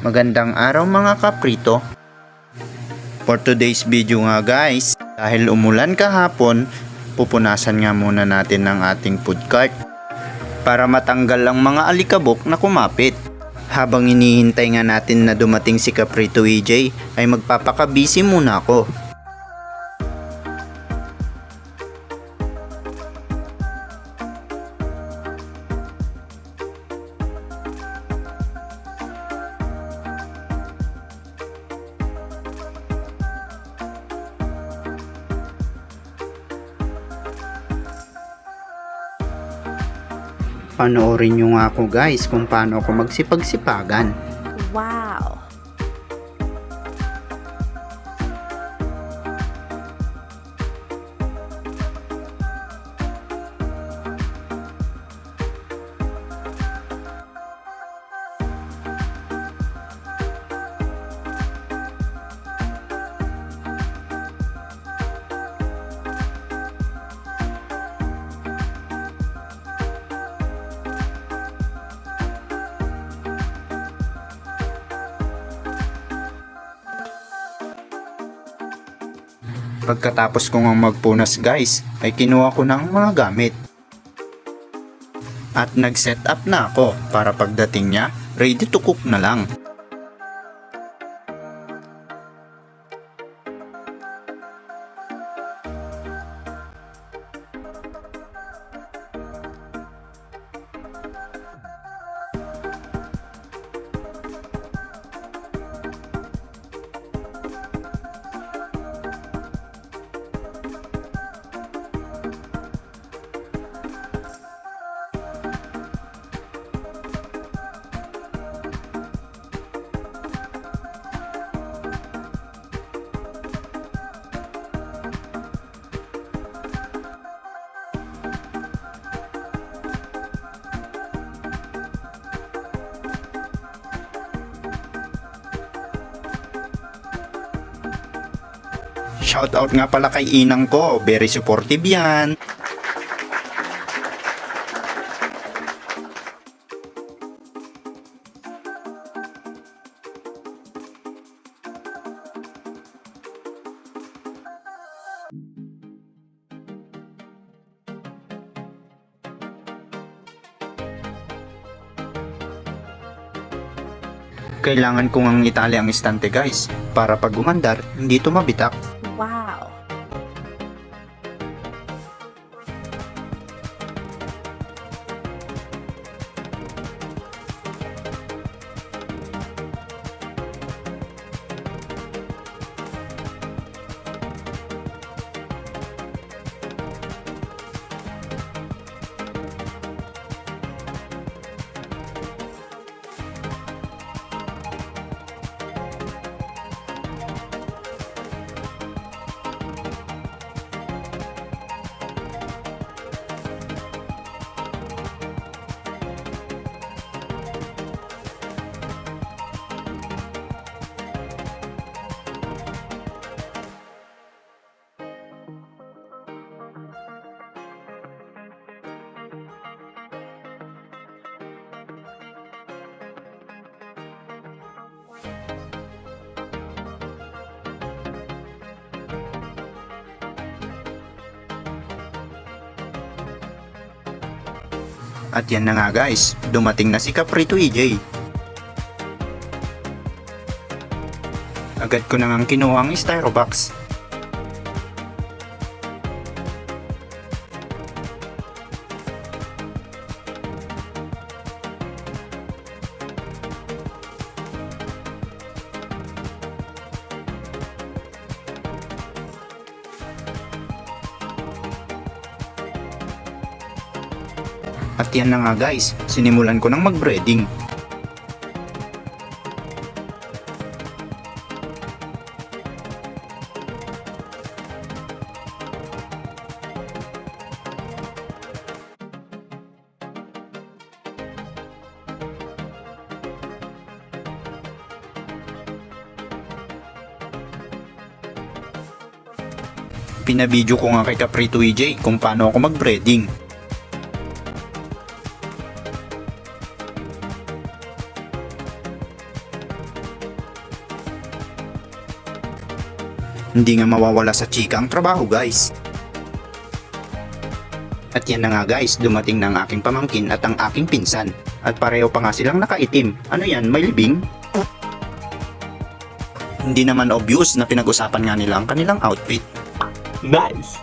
Magandang araw mga kaprito. For today's video nga guys, dahil umulan kahapon, pupunasan nga muna natin ang ating food cart para matanggal ang mga alikabok na kumapit. Habang inihintay nga natin na dumating si Kaprito EJ, ay magpapakabisi muna ako. Panoorin nyo nga ako guys kung paano ako magsipag-sipagan. Wow! Pagkatapos ko nga magpunas guys, ay kinuha ko ng mga gamit. At nag-set up na ako para pagdating niya, ready to cook na lang. Shoutout nga pala kay inang ko, very supportive yan. Kailangan ko ngang itali ang istante guys, para pag umandar, hindi ito mabitak. Wow! At yan na nga guys, dumating na si Kaprito EJ. Agad ko na ngang kinuha ang styro box. At yan na nga guys, sinimulan ko ng mag-breading. Pinabidyo ko nga kay Kaprito EJ kung paano ako mag-breading. Hindi nga mawawala sa chika ang trabaho guys. At yan na nga guys, dumating na ang aking pamangkin at ang aking pinsan. At pareho pa nga silang nakaitim. Ano yan, may libing? Hindi naman obvious na pinag-usapan nga nila ang kanilang outfit. Nice.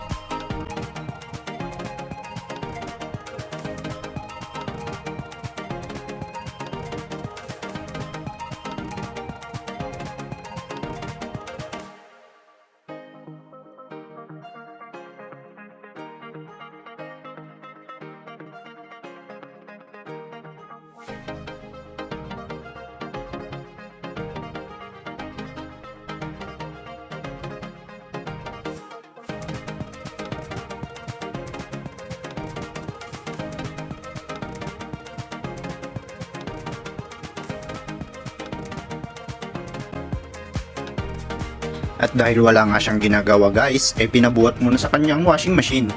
At dahil wala nga siyang ginagawa guys, pinabuhat muna sa kanyang washing machine.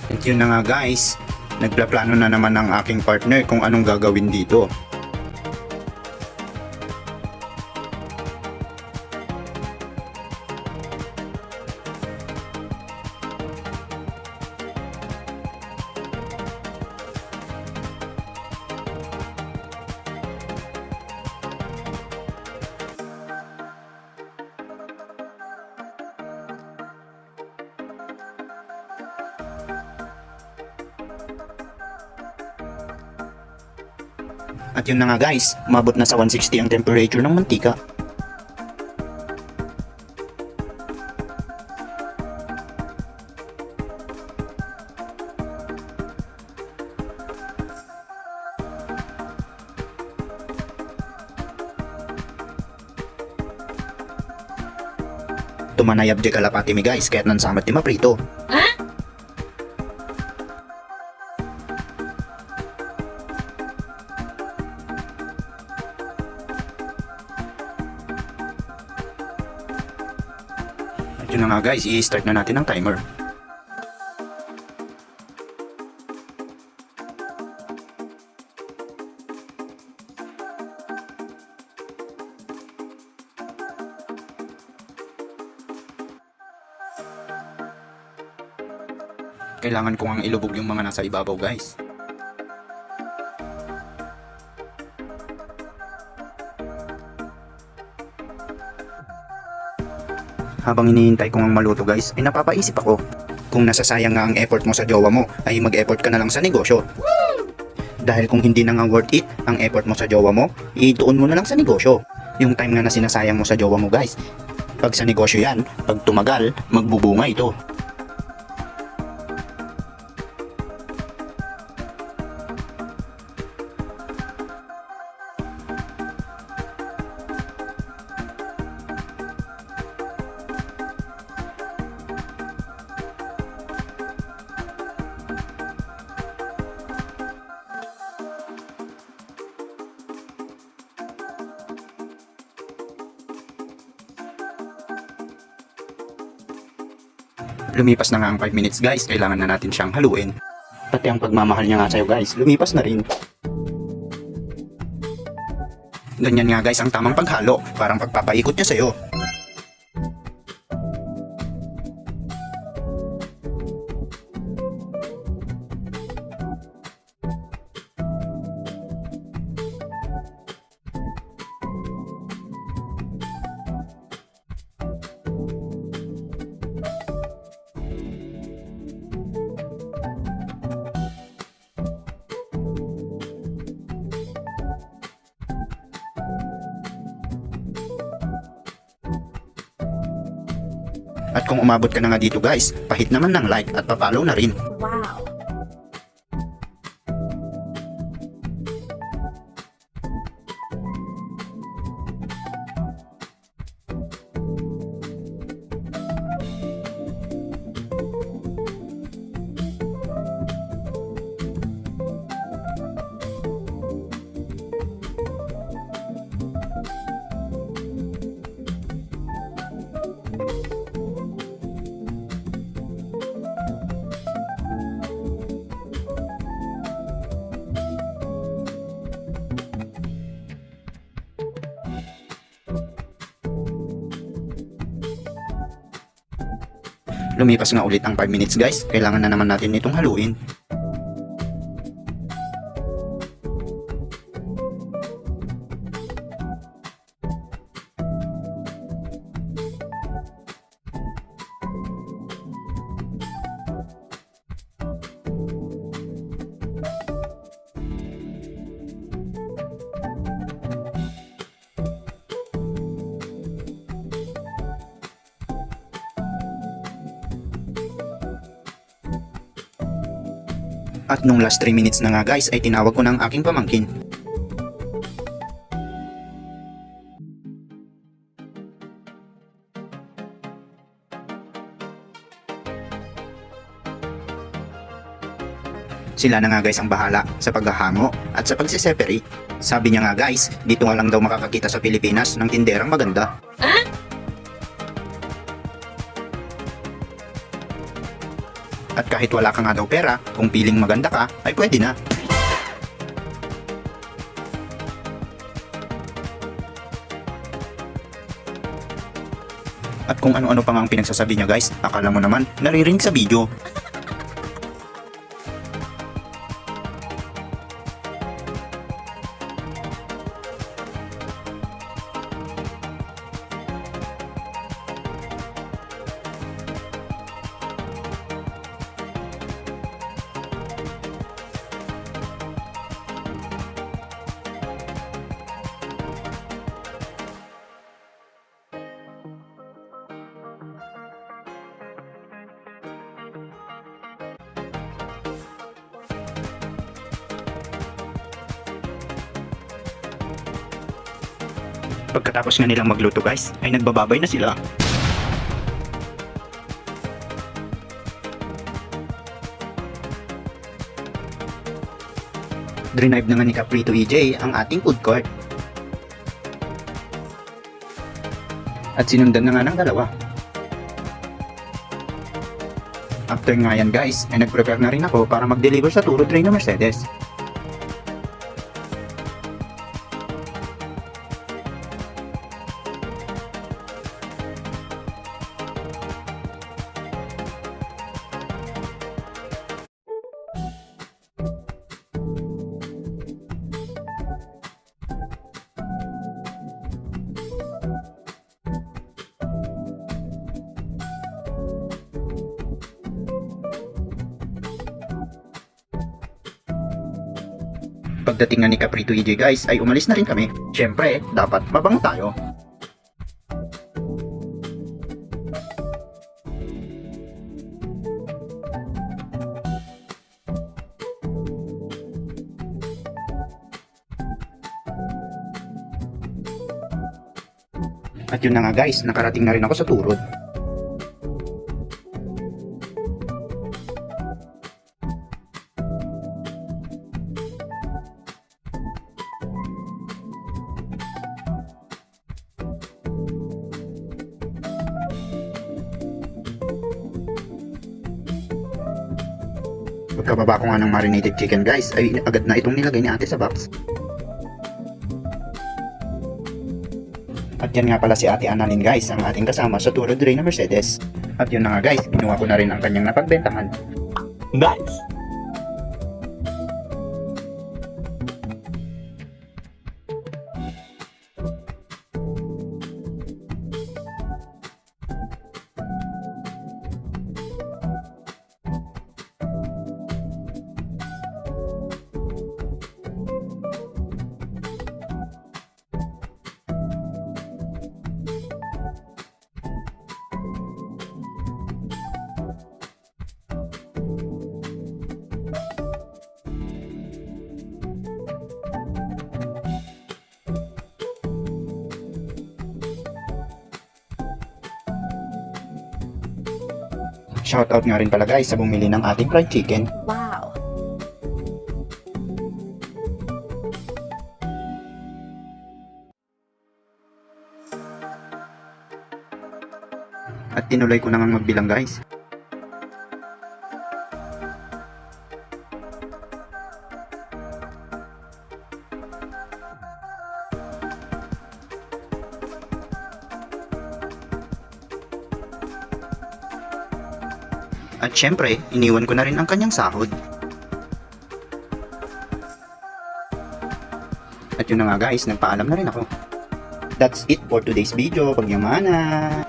At yun na nga guys, nagplaplano na naman ang aking partner kung anong gagawin dito. At yun na nga guys, umabot na sa 160 ang temperature ng mantika. Tumanayab di kalapati mi guys, kaya't nansamat ti maprito. Yun na nga guys, i-start na natin ang timer. Kailangan ko ang ilubog yung mga nasa ibabaw guys. Habang hinihintay kong ang maluto guys, ay napapaisip ako. Kung nasasayang nga ang effort mo sa jowa mo, ay mag-effort ka na lang sa negosyo. Dahil kung hindi na nga worth it ang effort mo sa jowa mo, ituon mo na lang sa negosyo. Yung time nga na sinasayang mo sa jowa mo guys, pag sa negosyo yan, pag tumagal, magbubunga ito. Lumipas na nga ang 5 minutes guys, kailangan na natin siyang haluin. Pati ang pagmamahal niya nga sa'yo guys, lumipas na rin. Ganyan nga guys ang tamang paghalo, parang pagpapaikot niya sa'yo. At kung umabot ka na nga dito guys, pahit naman ng like at papalaw na rin. Wow. Lumipas nga ulit ang 5 minutes guys. Kailangan na naman natin itong haluin. At nung last 3 minutes na nga guys ay tinawag ko ng aking pamangkin. Sila na nga guys ang bahala sa paghahango at sa pagsiseparate. Sabi niya nga guys, dito nga lang daw makakakita sa Pilipinas ng tinderang maganda. At kahit wala ka nga daw pera, kung piling maganda ka, ay pwede na. At kung ano-ano pa nga ang pinagsasabi niya guys, akala mo naman, naririnig sa video. Pagkatapos nga nilang magluto guys, ay nagbababay na sila. Drive na nga ni Caprito EJ ang ating food court. At sinundan na nga ng dalawa. After nga yan guys, ay nag-prepare na rin ako para mag-deliver sa Turo Train na Mercedes. Pagdating nga ni Caprito EJ guys ay umalis na rin kami. Syempre, dapat mabango tayo. At yun na nga guys, nakarating na rin ako sa turod. Pagkababa ko nga ng marinated chicken guys, ay agad na itong nilagay ni ate sa box. At yan nga pala si ate Annalyn guys, ang ating kasama sa Turo Train na Mercedes. At yun na nga guys, kinuha ko na rin ang kanyang napagbentahan. Nice! Shoutout nga rin pala guys sa bumili ng ating fried chicken. Wow. At tinuloy ko na nga magbilang guys. At syempre, iniwan ko na rin ang kanyang sahod. At yun na nga guys, nagpaalam na rin ako. That's it for today's video. Pagyamana!